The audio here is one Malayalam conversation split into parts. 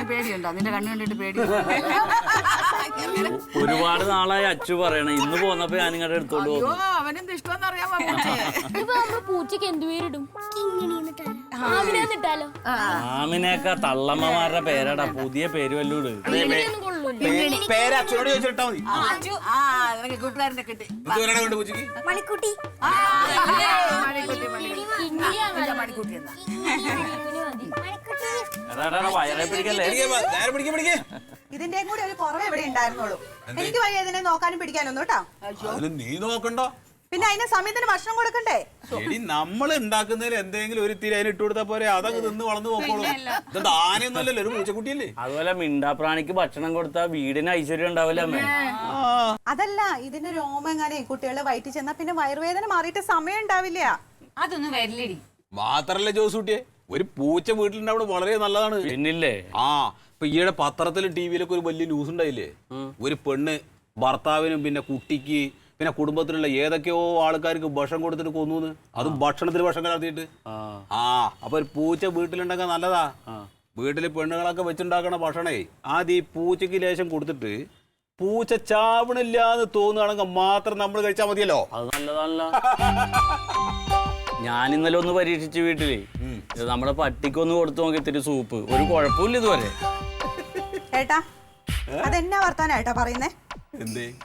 പേടിയുണ്ടോ? നിന്റെ കണ്ണു കണ്ടിട്ട് പേടി? ഒരുപാട് നാളായി അച്ചു പറയണ. ഇന്ന് പോന്നപ്പോ ഞാൻ ഇങ്ങോട്ട് എടുത്തോണ്ട് പോകും. അവനെന്ത് ഇഷ്ടമെന്ന് അറിയാമോ? പൂച്ചക്ക് എന്ത് പേരിടും? ആമിനേക്ക തള്ളമ്മമാരുടെ പേരാടാ. പുതിയ പേര് വല്ലൂട്. പേര് അച്ഛനോട് ചോദിച്ചിട്ടാ മതി. നിനക്ക് കൂട്ടുകാരനെ കിട്ടി. മണിക്കുട്ടി. മണിക്കുട്ടി എന്നാ വയറെ പിടിക്കല്ലേ? ഇതിന്റെ കൂടി ഒരു കുറവ് എവിടെ ഉണ്ടായിരുന്നുള്ളൂ. എനിക്ക് വയ്യ ഇതിനെ നോക്കാനും പിടിക്കാനൊന്നും കേട്ടോ. നീ നോക്കണ്ടോ? പിന്നെ അതിന് സമയത്തിന് ഭക്ഷണം കൊടുക്കണ്ടേ? ശരി, നമ്മൾ ഉണ്ടാക്കുന്നതിൽ എന്തെങ്കിലും ഒരു തിരി അതിന് ഇട്ട് കൊടുത്താ പോരെ? അതൊക്കെ നിന്ന് വളർന്നു പോക്കോളൂ. ഇത് ആനയൊന്നുമല്ലല്ലോ, ഒരു പൂച്ചക്കുട്ടിയല്ലേ. അതുപോലെ മിണ്ടാപ്രാണിക്ക് ഭക്ഷണം കൊടുത്താൽ വീടിന് ഐശ്വര്യം ഉണ്ടാവില്ല അമ്മേ. അതല്ല, ഇതിന്റെ രോമെങ്ങനെ കുട്ടികളുടെ വയറ്റിൽ ചെന്നാ പിന്നെ വയറുവേദന മാറിയിട്ട് സമയം ഉണ്ടാവില്ല. അതൊന്നും വരില്ലടി. മാത്രല്ല ജോസൂട്ടിയെ, ഒരു പൂച്ച വീട്ടിലുണ്ടാവുന്നത് വളരെ നല്ലതാണ്. പിന്നില്ലേ? ഇപ്പൊ ഈയിടെ പത്രത്തിലും ടിവിയിലൊക്കെ ഒരു വലിയ ന്യൂസ് ഉണ്ടായില്ലേ? ഒരു പെണ്ണ് ഭർത്താവിനും പിന്നെ കുട്ടിക്ക് പിന്നെ കുടുംബത്തിലുള്ള ഏതൊക്കെയോ ആൾക്കാർക്ക് ഭക്ഷണം കൊടുത്തിട്ട് കൊന്നു. അതും ഭക്ഷണത്തിന് ഭക്ഷണം കലർത്തിയിട്ട്. അപ്പൊ ഒരു പൂച്ച വീട്ടിലുണ്ടെങ്കിൽ നല്ലതാ. വീട്ടില് പെണ്ണുങ്ങളൊക്കെ വെച്ചുണ്ടാക്കണ ഭക്ഷണേ ആദ്യം ഈ പൂച്ചക്ക് ലേശം കൊടുത്തിട്ട് പൂച്ച ചാവണില്ലാന്ന് തോന്നുകയാണെങ്കിൽ മാത്രം നമ്മൾ കഴിച്ചാൽ മതിയല്ലോ. അത് നല്ലതല്ല. ഞാൻ ഇന്നലെ ഒന്ന് പരീക്ഷിച്ചു വീട്ടില്. നമ്മുടെ പട്ടിക്കൊന്ന് കൊടുത്തു നോക്കി ഇത്തിരി സൂപ്പ്. ഒരു കുഴപ്പമില്ല ഇതുവരെ. ഏട്ടാ, അതെന്നാ വർത്താനായിട്ടാ പറയുന്നേ?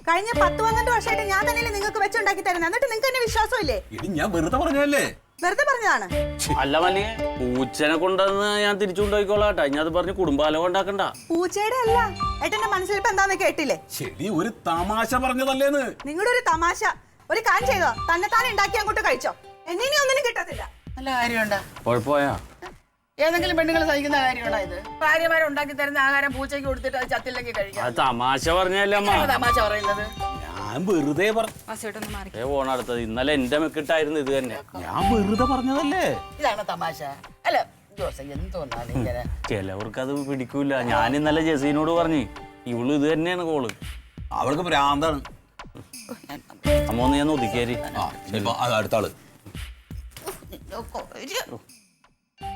കഴിഞ്ഞ 10-12 വർഷമായിട്ട് ഞാൻ തന്നെ നിങ്ങൾക്ക് വെച്ചുണ്ടാക്കി തരുന്നത്. എന്നിട്ട് നിങ്ങൾക്ക് എന്നെ വിശ്വാസമില്ലേ? ഞാൻ വെറുതെ പറഞ്ഞല്ലേ? വെറുതെ പറഞ്ഞതാണ്. അല്ല മല്ലിയെ, പൂച്ചനെ കൊണ്ടുവന്ന് ഞാൻ തിരിച്ചു കൊണ്ടുപോയിക്കോളാട്ടാ. ഞാൻ അത് പറഞ്ഞ് കുടുംബാലം ഉണ്ടാക്കണ്ട. പൂച്ചയുടെ അല്ല, ഏട്ടന്റെ മനസ്സിൽ ഇപ്പൊ എന്താന്ന് കേട്ടില്ലേ? ശരി, ഒരു തമാശ പറഞ്ഞതല്ലേന്ന്. നിങ്ങളുടെ ഒരു തമാശ. ഒരു കാര്യം ചെയ്തോ, തന്നെത്താനെ ഉണ്ടാക്കി അങ്ങോട്ട് കഴിച്ചോ. എന്നെ ഇനി ഒന്നിനും കിട്ടത്തില്ല. നല്ല കാര്യമുണ്ടാ? കുഴപ്പമായാ? ഏതെങ്കിലും പെണ്ണുങ്ങൾ സഹിക്കുന്ന കാര്യമാണോ ഇത്? ഭാര്യമാരെ ഉണ്ടാക്കി തരുന്ന ആഹാരം പൂച്ചയ്ക്ക് കൊടുത്തിട്ട് അത് ചത്തില്ലെങ്കിൽ കഴിക്കാം. അത് തമാശ പറഞ്ഞല്ലേ അമ്മ? തമാശ പറയുന്നത് ഞാൻ വെറുതെ പോണ അടുത്തത്. ഇന്നലെ എന്റെ മെക്കിട്ടായിരുന്നു ഇത് തന്നെ. ഞാൻ വെറുതെ പറഞ്ഞതല്ലേ. ഇതാണ് തമാശ. അല്ല ജോസ്, എന്തോന്നാണ് ഇങ്ങനെ? ചിലവർക്ക് അത് പിടിക്കൂല. ഞാൻ ഇന്നലെ ജസീനോട് പറഞ്ഞു, ഇവള് ഇത് തന്നെയാണ് കോള്. അവൾക്ക് ഭ്രാന്താണ്. അമ്മ ഒന്ന് ഞാൻ ഒതുക്കിയേരി. അടുത്ത ആള്.